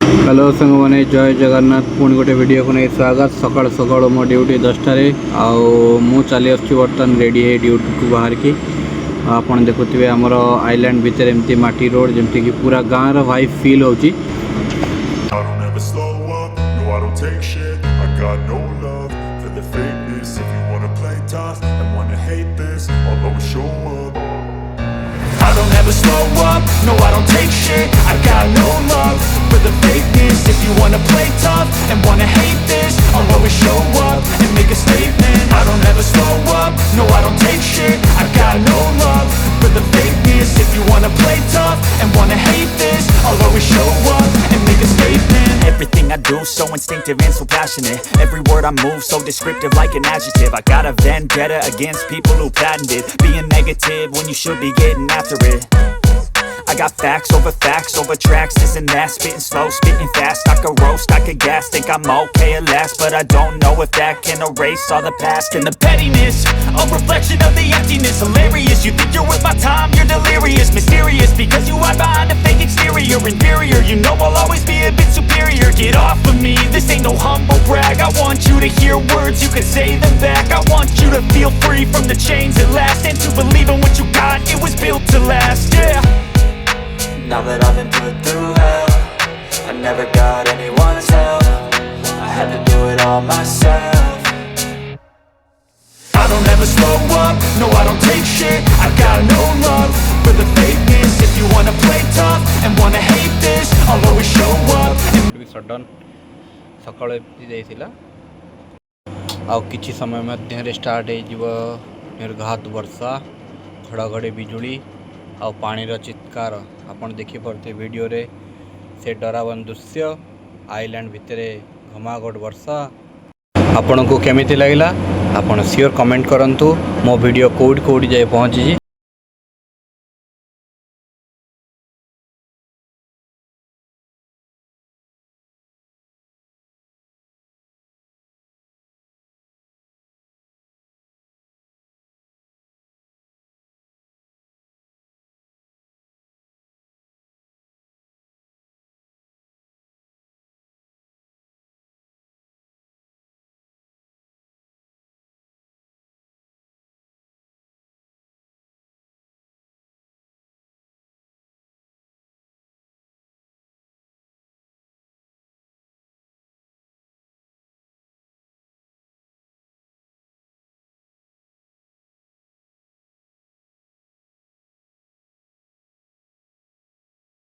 Hello सांग मैंने जय जगन्नाथ पुणी गोटे वीडियो को नहीं स्वागत। सकाल सकाल मो ड्यूटी 10टार मु चली आसुच्छी बर्तमान रेडी है ड्यूटी को बाहर की। आप देखुए आमर आइलैंड भितर एमती माटी रोड जमती कि पूरा गाँव वाइब फील होची। I don't ever slow up, no I don't take shit. I got no love for the fakeness. If you wanna play tough and wanna hate this, I'll always show up and make a statement. I don't ever slow up, no I don't take shit. I got no love for the fakeness. If you wanna play tough and wanna hate this, I'll always show up and make a statement. Everything I do so instinctive and so passionate. Every word I move so descriptive like an adjective. I got a vendetta against people who patented being negative when you should be getting after it. I got facts over tracks, this and that. Spitting slow, spitting fast. I could roast, I could gas. Think I'm okay at last, but I don't know if that can erase all the past. And the pettiness, a reflection of the emptiness. Hilarious, you think you're worth my time, you're delirious. Mysterious, because you hide behind a fake exterior. Inferior, you know I'll always be a bit superior. Get off of me, this ain't no humble brag. I want you to hear words, you can say them back. I want you to feel free from the chains at last, and to believe in what you got, it was built to last, yeah. Now that I've been put through hell, I never got anyone's help. I had to do it all myself. I don't ever slow up, no I don't take shit. I got no love for the fakeness. If you wanna play tough and wanna hate this, I'll always show up and sudden सकाळ जाइला आ किछि समय मध्य start हो निर्घात वर्षा घड़घड़ी बिजुली आ पानीर चित्कार आपण देखि पारते video रे। से डरावन दृश्य आइलैंड भितर घमाघट वर्षा आपण को केमिति लागिला आपण श्योर कमेंट करंतु। मो वीडियो कोड जाए पहुँची।